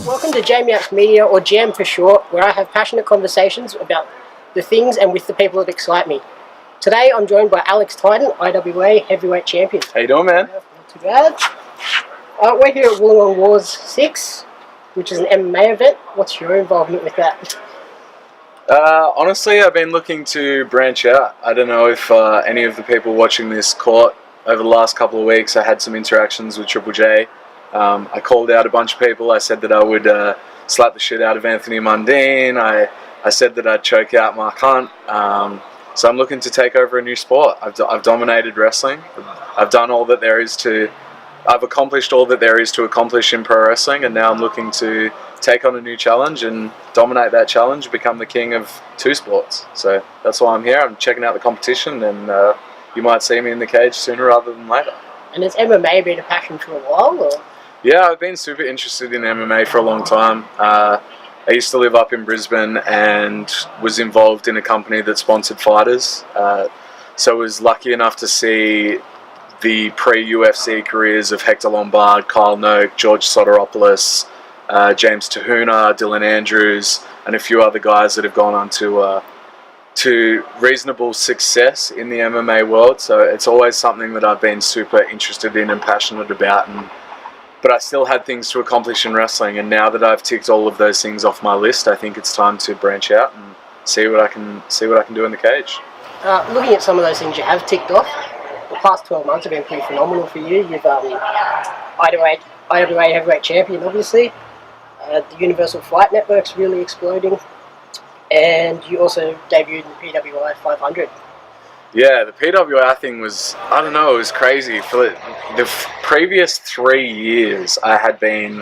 Welcome to J.A.M Media, or J.A.M for short, where I have passionate conversations about the things and with the people that excite me. Today I'm joined by Alex Titan, IWA Heavyweight Champion. How you doing, man? Not too bad. We're here at Wollongong Wars 6, which is an MMA event. What's your involvement with that? Honestly, I've been looking to branch out. I don't know if any of the people watching this caught over the last couple of weeks. I had some interactions with Triple J. I called out a bunch of people. I said that I would slap the shit out of Anthony Mundine. I said that I'd choke out Mark Hunt. So I'm looking to take over a new sport. I've dominated wrestling. I've done all that there is to... I've accomplished all that there is to accomplish in pro wrestling, and now I'm looking to take on a new challenge and dominate that challenge, become the king of two sports. So that's why I'm here. I'm checking out the competition, and you might see me in the cage sooner rather than later. And has MMA been a passion for a while, or...? Yeah, I've been super interested in MMA for a long time. I used to live up in Brisbane and was involved in a company that sponsored fighters. So I was lucky enough to see the pre-UFC careers of Hector Lombard, Kyle Noak, George Soteropoulos, James Tahuna, Dylan Andrews, and a few other guys that have gone on to reasonable success in the MMA world. So it's always something that I've been super interested in and passionate about. But I still had things to accomplish in wrestling, and now that I've ticked all of those things off my list, I think it's time to branch out and see what I can do in the cage. Looking at some of those things you have ticked off, the past 12 months have been pretty phenomenal for you. You've IWA Heavyweight Champion, obviously. The Universal Fight Network's really exploding, and you also debuted in the PWI 500. Yeah, the PWI thing was, I don't know, it was crazy. For the previous 3 years, I had been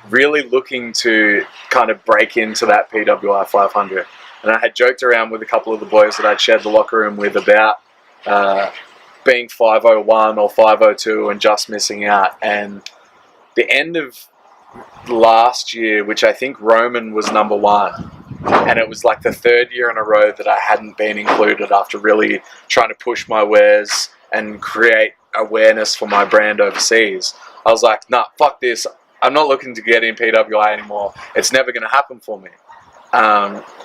really looking to kind of break into that PWI 500. And I had joked around with a couple of the boys that I'd shared the locker room with about being 501 or 502 and just missing out. And the end of last year, which I think Roman was number one, and it was like the third year in a row that I hadn't been included after really trying to push my wares and create awareness for my brand overseas. I was like, nah, fuck this. I'm not looking to get in PWI anymore. It's never going to happen for me.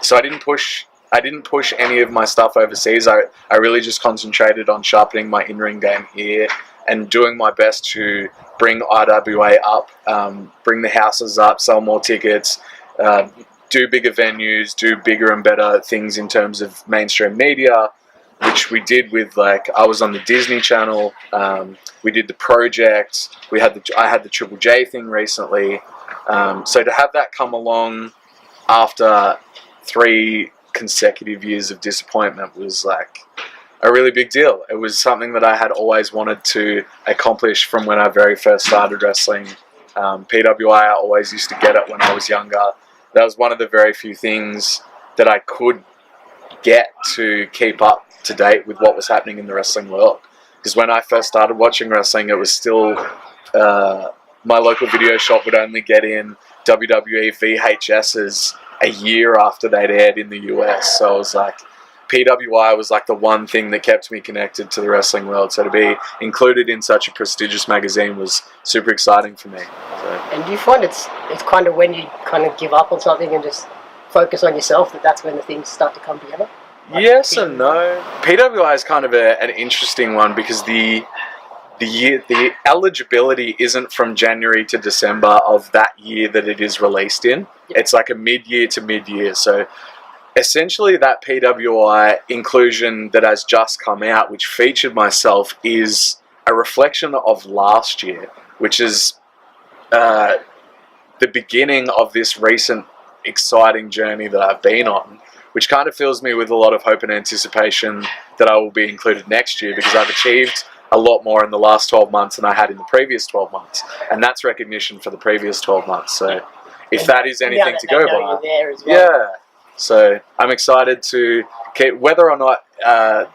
So I didn't push any of my stuff overseas. I really just concentrated on sharpening my in-ring game here and doing my best to bring IWA up, bring the houses up, sell more tickets, do bigger venues, do bigger and better things in terms of mainstream media, which we did with, like, I was on the Disney Channel, we did the Project, I had the Triple J thing recently, so to have that come along after 3 consecutive years of disappointment was like a really big deal. It was something that I had always wanted to accomplish from when I very first started wrestling. PWI, I always used to get it when I was younger. That was one of the very few things that I could get to keep up to date with what was happening in the wrestling world. Because when I first started watching wrestling, it was still, my local video shop would only get in WWE VHSs a year after they'd aired in the US. So I was like, PWI was like the one thing that kept me connected to the wrestling world. So to be included in such a prestigious magazine was super exciting for me. So. And do you find it's kind of when you kind of give up on something and just focus on yourself, that's when the things start to come together? Like yes and no. PWI is kind of an interesting one because the eligibility isn't from January to December of that year that it is released in. Yep. It's like a mid-year to mid-year. So essentially that PWI inclusion that has just come out, which featured myself, is a reflection of last year, which is the beginning of this recent exciting journey that I've been on, which kind of fills me with a lot of hope and anticipation that I will be included next year, because I've achieved a lot more in the last 12 months than I had in the previous 12 months. And that's recognition for the previous 12 months. So if that is anything to go by, yeah. So I'm excited to keep, whether or not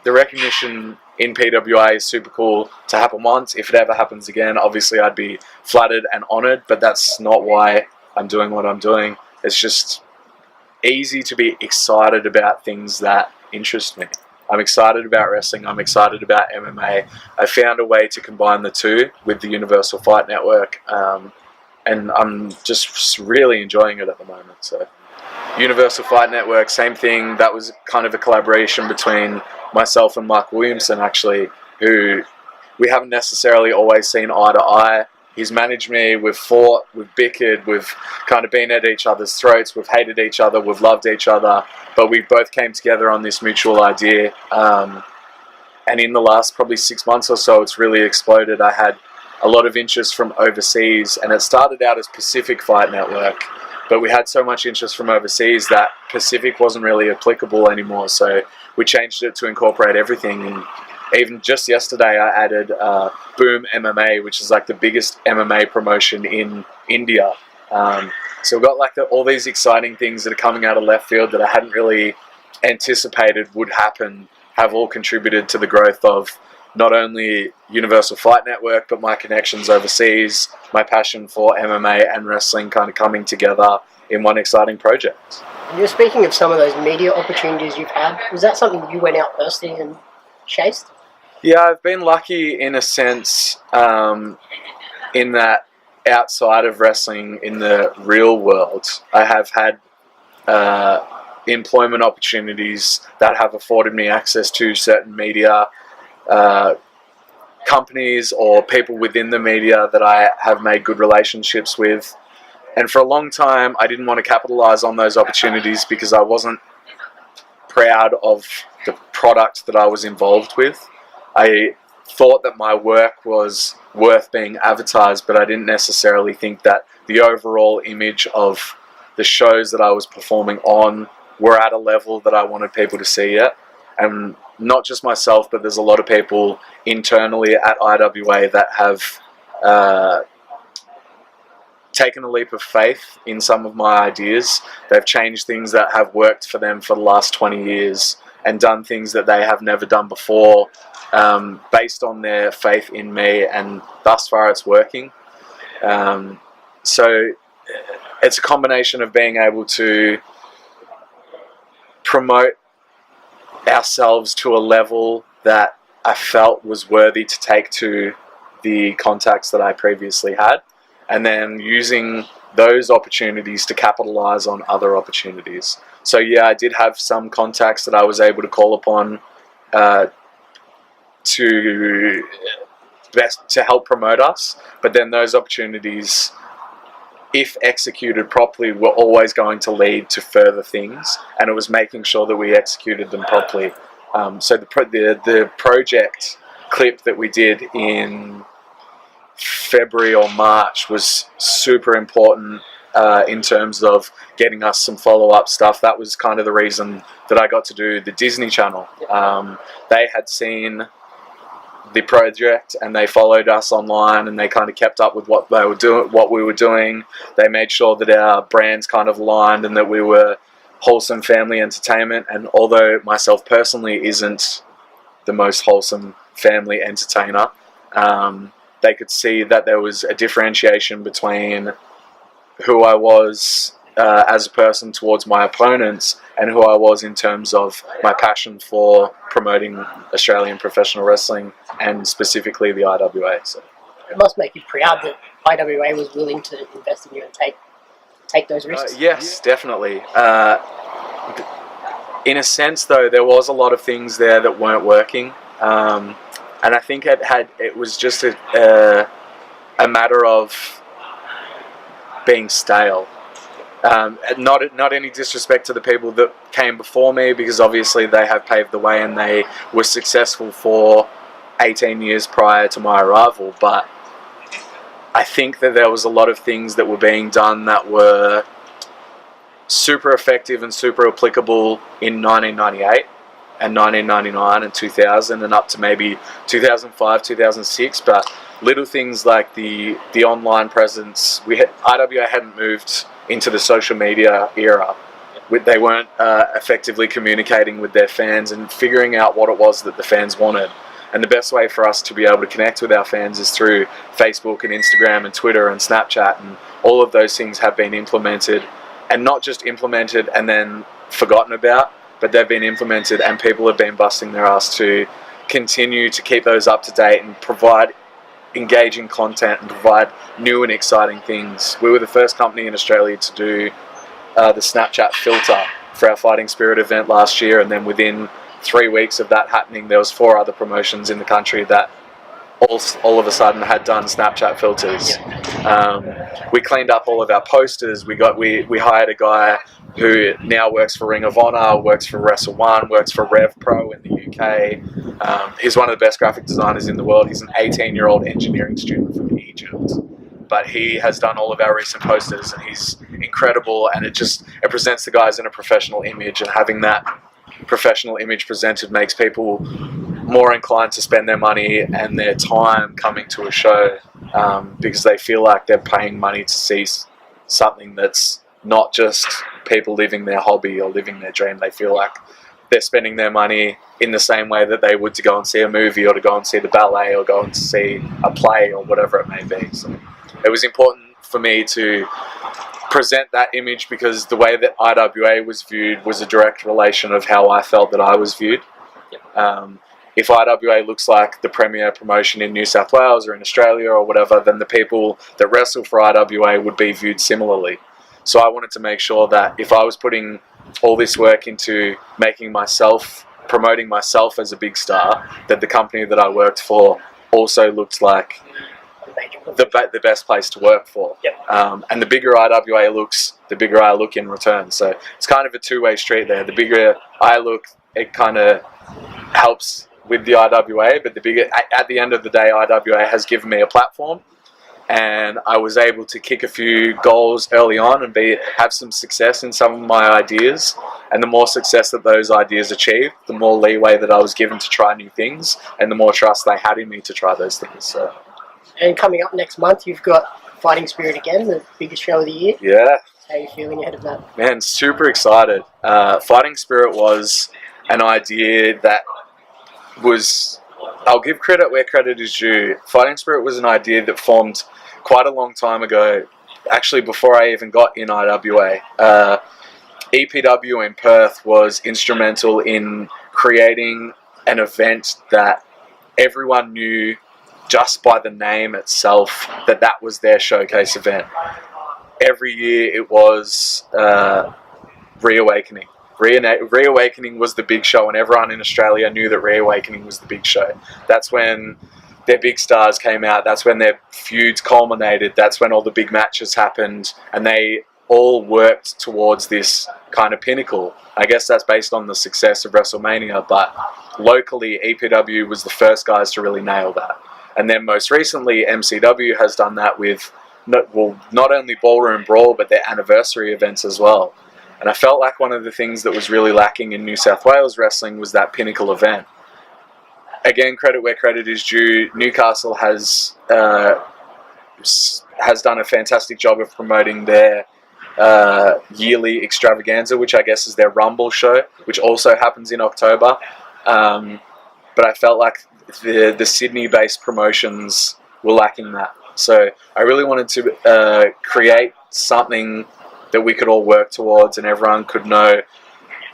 the recognition in PWI is super cool to happen once. If it ever happens again, obviously I'd be flattered and honoured, but that's not why I'm doing what I'm doing. It's just easy to be excited about things that interest me. I'm excited about wrestling. I'm excited about MMA. I found a way to combine the two with the Universal Fight Network. And and I'm just really enjoying it at the moment. So Universal Fight Network, same thing. That was kind of a collaboration between myself and Mark Williamson, actually, who we haven't necessarily always seen eye to eye. He's managed me, we've fought, we've bickered, we've kind of been at each other's throats, we've hated each other, we've loved each other, but we both came together on this mutual idea. And in the last probably 6 months or so, it's really exploded. I had a lot of interest from overseas, and it started out as Pacific Fight Network, but we had so much interest from overseas that Pacific wasn't really applicable anymore, so we changed it to incorporate everything. And even just yesterday I added Boom MMA, which is like the biggest MMA promotion in India. So we've got like all these exciting things that are coming out of left field that I hadn't really anticipated would happen, have all contributed to the growth of not only Universal Fight Network, but my connections overseas, my passion for MMA and wrestling kind of coming together in one exciting project. You're speaking of some of those media opportunities you've had. Was that something you went out personally and chased? Yeah, I've been lucky in a sense, in that outside of wrestling, in the real world, I have had employment opportunities that have afforded me access to certain media companies or people within the media that I have made good relationships with. And for a long time, I didn't want to capitalize on those opportunities because I wasn't proud of the product that I was involved with. I thought that my work was worth being advertised, but I didn't necessarily think that the overall image of the shows that I was performing on were at a level that I wanted people to see it. And not just myself, but there's a lot of people internally at IWA that have taken a leap of faith in some of my ideas. They've changed things that have worked for them for the last 20 years and done things that they have never done before, based on their faith in me, and thus far it's working. So it's a combination of being able to promote ourselves to a level that I felt was worthy to take to the contacts that I previously had, and then using those opportunities to capitalize on other opportunities. So yeah, I did have some contacts that I was able to call upon to help promote us, but then those opportunities, if executed properly, were always going to lead to further things, and it was making sure that we executed them properly. So the project clip that we did in February or March was super important in terms of getting us some follow-up stuff. That was kind of the reason that I got to do the Disney Channel. They had seen the project and they followed us online, and they kind of kept up with what they were doing, what we were doing. They made sure that our brands kind of aligned and that we were wholesome family entertainment. And although myself personally isn't the most wholesome family entertainer, they could see that there was a differentiation between who I was as a person towards my opponents and who I was in terms of my passion for promoting Australian professional wrestling, and specifically the IWA. So it must make you proud that IWA was willing to invest in you and take those risks. Yes, definitely. In a sense, though, there was a lot of things there that weren't working, and I think it was just a matter of being stale. Not any disrespect to the people that came before me, because obviously they have paved the way and they were successful for 18 years prior to my arrival, but I think that there was a lot of things that were being done that were super effective and super applicable in 1998 and 1999 and 2000 and up to maybe 2005, 2006, but little things like the online presence. IWA hadn't moved into the social media era. They weren't effectively communicating with their fans and figuring out what it was that the fans wanted. And the best way for us to be able to connect with our fans is through Facebook and Instagram and Twitter and Snapchat, and all of those things have been implemented, and not just implemented and then forgotten about, but they've been implemented and people have been busting their ass to continue to keep those up to date and provide engaging content and provide new and exciting things. We were the first company in Australia to do the Snapchat filter for our Fighting Spirit event last year, and then within 3 weeks of that happening, there was 4 other promotions in the country that all of a sudden had done Snapchat filters. We cleaned up all of our posters. We hired a guy who now works for Ring of Honor, works for Wrestle One, works for Rev Pro in the UK. He's one of the best graphic designers in the world. He's an 18-year-old engineering student from Egypt, but he has done all of our recent posters, and he's incredible. And it presents the guys in a professional image, and having that professional image presented makes people more inclined to spend their money and their time coming to a show, because they feel like they're paying money to see something that's not just people living their hobby or living their dream. They feel like they're spending their money in the same way that they would to go and see a movie, or to go and see the ballet, or go and see a play, or whatever it may be. So it was important for me to present that image, because the way that IWA was viewed was a direct relation of how I felt that I was viewed. If IWA looks like the premier promotion in New South Wales or in Australia or whatever, then the people that wrestle for IWA would be viewed similarly. So I wanted to make sure that if I was putting all this work into promoting myself as a big star, that the company that I worked for also looked like the best place to work for. And the bigger IWA looks, the bigger I look in return. So it's kind of a two-way street there. The bigger I look, it kind of helps with the IWA, but at the end of the day, IWA has given me a platform, and I was able to kick a few goals early on and have some success in some of my ideas. And the more success that those ideas achieved, the more leeway that I was given to try new things, and the more trust they had in me to try those things. So. And coming up next month, you've got Fighting Spirit again, the biggest show of the year. Yeah. How are you feeling ahead of that? Man, super excited. Fighting Spirit was an idea that I'll give credit where credit is due. Fighting Spirit was an idea that formed quite a long time ago, actually before I even got in IWA. EPW in Perth was instrumental in creating an event that everyone knew just by the name itself that was their showcase event. Every year it was Reawakening. Reawakening was the big show, and everyone in Australia knew that Reawakening was the big show. That's when their big stars came out. That's when their feuds culminated. That's when all the big matches happened, and they all worked towards this kind of pinnacle. I guess that's based on the success of WrestleMania, but locally, EPW was the first guys to really nail that. And then most recently, MCW has done that with not only Ballroom Brawl, but their anniversary events as well. And I felt like one of the things that was really lacking in New South Wales wrestling was that pinnacle event. Again, credit where credit is due. Newcastle has done a fantastic job of promoting their yearly extravaganza, which I guess is their Rumble show, which also happens in October. But I felt like the Sydney-based promotions were lacking that. So I really wanted to create something that we could all work towards, and everyone could know,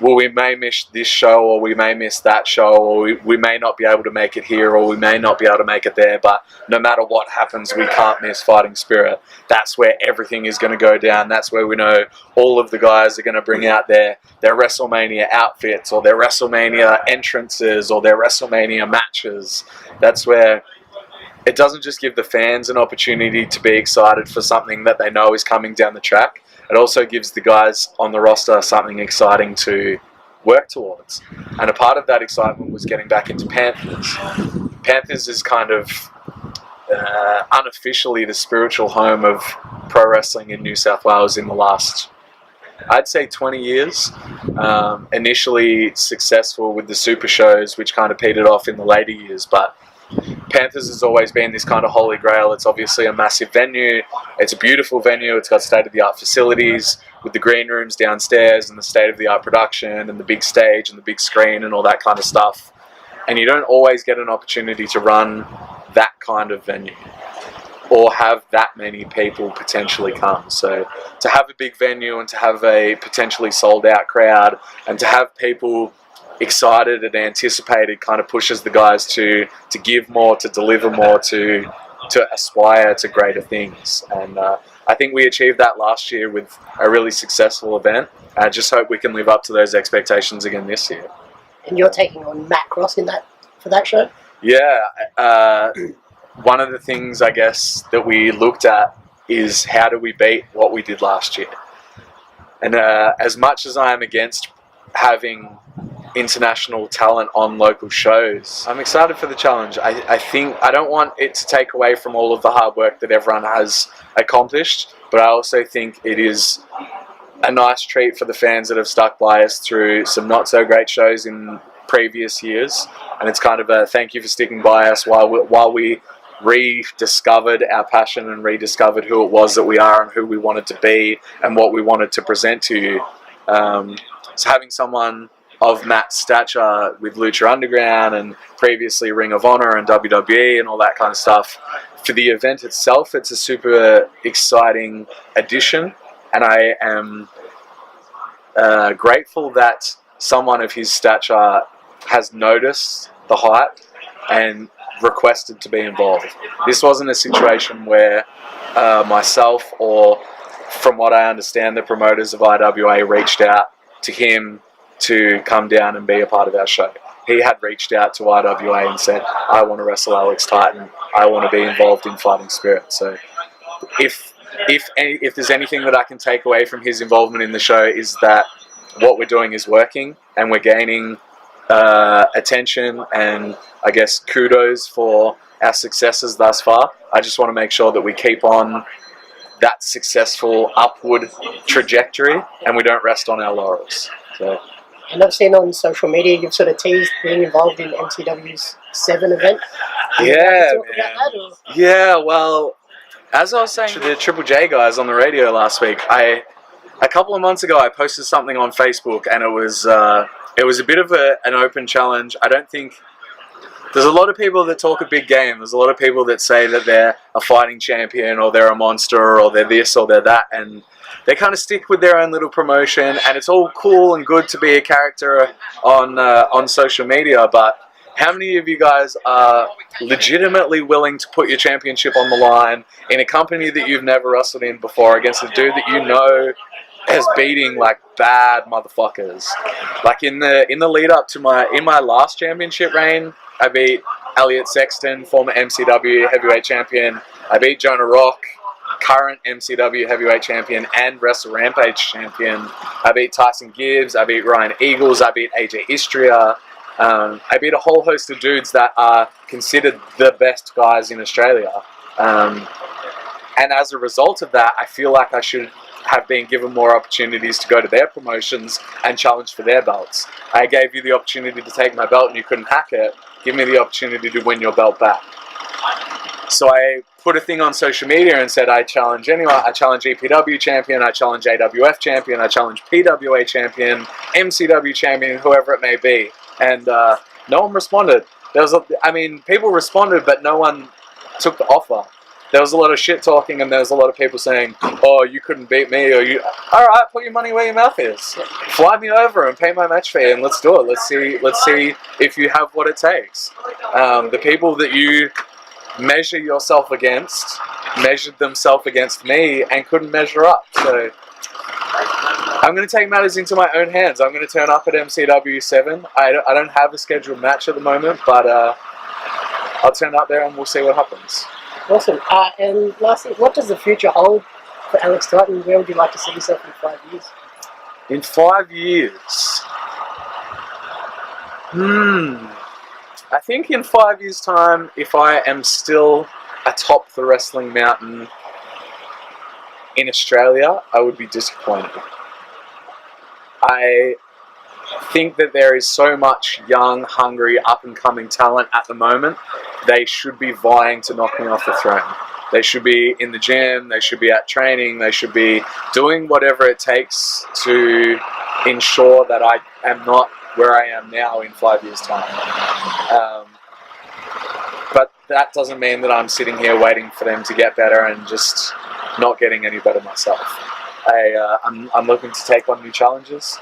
well, we may miss this show, or we may miss that show, or we may not be able to make it here, or we may not be able to make it there, but no matter what happens, we can't miss Fighting Spirit. That's where everything is going to go down. That's where we know all of the guys are going to bring out their WrestleMania outfits, or their WrestleMania entrances, or their WrestleMania matches. That's where it doesn't just give the fans an opportunity to be excited for something that they know is coming down the track. It also gives the guys on the roster something exciting to work towards. And a part of that excitement was getting back into Panthers. Panthers is kind of unofficially the spiritual home of pro wrestling in New South Wales in the last, I'd say, 20 years. Initially successful with the super shows, which kind of petered off in the later years, but Panthers has always been this kind of holy grail. It's obviously a massive venue. It's a beautiful venue. It's got state-of-the-art facilities with the green rooms downstairs and the state-of-the-art production and the big stage and the big screen and all that kind of stuff. And you don't always get an opportunity to run that kind of venue or have that many people potentially come. So to have a big venue and to have a potentially sold-out crowd and to have people excited and anticipated kind of pushes the guys to give more, to deliver more, to to aspire to greater things. And I think we achieved that last year with a really successful event. I just hope we can live up to those expectations again this year. And you're taking on Matt Cross for that show? Yeah, one of the things I guess that we looked at is how do we beat what we did last year? And as much as I am against having international talent on local shows, I'm excited for the challenge. I think I don't want it to take away from all of the hard work that everyone has accomplished, but I also think it is a nice treat for the fans that have stuck by us through some not so great shows in previous years, and it's kind of a thank you for sticking by us while we rediscovered our passion and rediscovered who it was that we are and who we wanted to be and what we wanted to present to you. So having someone of Matt's stature with Lucha Underground and previously Ring of Honor and WWE and all that kind of stuff, for the event itself, it's a super exciting addition, and I am grateful that someone of his stature has noticed the hype and requested to be involved. This wasn't a situation where myself or, from what I understand, the promoters of IWA reached out to him to come down and be a part of our show. He had reached out to IWA and said, I want to wrestle Alex Titan, I want to be involved in Fighting Spirit. So if there's anything that I can take away from his involvement in the show, is that what we're doing is working and we're gaining attention and I guess kudos for our successes thus far. I just want to make sure that we keep on that successful upward trajectory and we don't rest on our laurels. So. And I've seen on social media you've sort of teased being involved in MCW's 7 event. Yeah, man. Yeah, well, as I was saying to the Triple J guys on the radio last week, a couple of months ago I posted something on Facebook, and it was a bit of an open challenge. I don't think there's a lot of people that talk a big game. There's a lot of people that say that they're a fighting champion or they're a monster or they're this or they're that, and they kind of stick with their own little promotion, and it's all cool and good to be a character on social media, but how many of you guys are legitimately willing to put your championship on the line in a company that you've never wrestled in before against a dude that you know is beating like bad motherfuckers? Like in the lead up to my last championship reign, I beat Elliot Sexton, former MCW heavyweight champion. I beat Jonah Rock, current MCW heavyweight champion and Wrestle Rampage champion. I beat Tyson Gibbs. I beat Ryan Eagles. I beat AJ Istria. I beat a whole host of dudes that are considered the best guys in Australia. And as a result of that, I feel like I should have been given more opportunities to go to their promotions and challenge for their belts. I gave you the opportunity to take my belt and you couldn't hack it. Give me the opportunity to win your belt back. So I put a thing on social media and said I challenge anyone. I challenge EPW champion, I challenge AWF champion, I challenge PWA champion, MCW champion, whoever it may be. And no one responded. People responded, but no one took the offer. There was a lot of shit talking, and there was a lot of people saying, "Oh, you couldn't beat me," or "You, all right, put your money where your mouth is. Fly me over and pay my match fee, and let's do it. Let's see if you have what it takes." The people that you measure yourself against measured themselves against me and couldn't measure up. So I'm going to take matters into my own hands. I'm going to turn up at MCW 7. I don't have a scheduled match at the moment, but I'll turn up there and we'll see what happens. Awesome. And lastly, what does the future hold for Alex Titan? Where would you like to see yourself in 5 years? In 5 years? I think in 5 years' time, if I am still atop the wrestling mountain in Australia, I would be disappointed. I think that there is so much young, hungry, up-and-coming talent at the moment. They should be vying to knock me off the throne. They should be in the gym, they should be at training, they should be doing whatever it takes to ensure that I am not where I am now in 5 years' time. But that doesn't mean that I'm sitting here waiting for them to get better and just not getting any better myself. I'm looking to take on new challenges.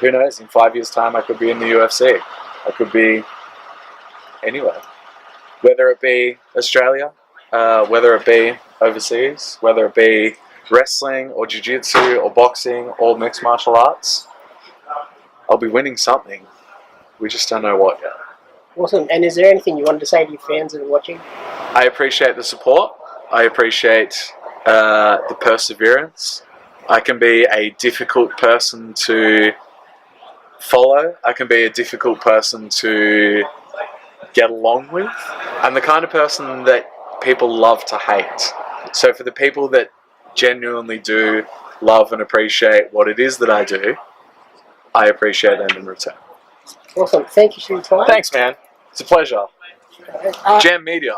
Who knows, in 5 years' time I could be in the UFC. I could be anywhere. Whether it be Australia, whether it be overseas, whether it be wrestling or jiu-jitsu or boxing or mixed martial arts, I'll be winning something. We just don't know what yet. Awesome. And is there anything you wanted to say to your fans that are watching? I appreciate the support. I appreciate the perseverance. I can be a difficult person to follow. I can be a difficult person to get along with. I'm the kind of person that people love to hate. So for the people that genuinely do love and appreciate what it is that I do, I appreciate them in return. Awesome. Thank you for your time. Thanks, man. It's a pleasure. J.A.M Media.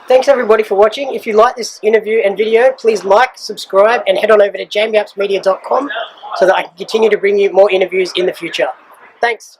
Thanks everybody for watching. If you like this interview and video, please like, subscribe, and head on over to jamyapsmedia.com so that I can continue to bring you more interviews in the future. Thanks.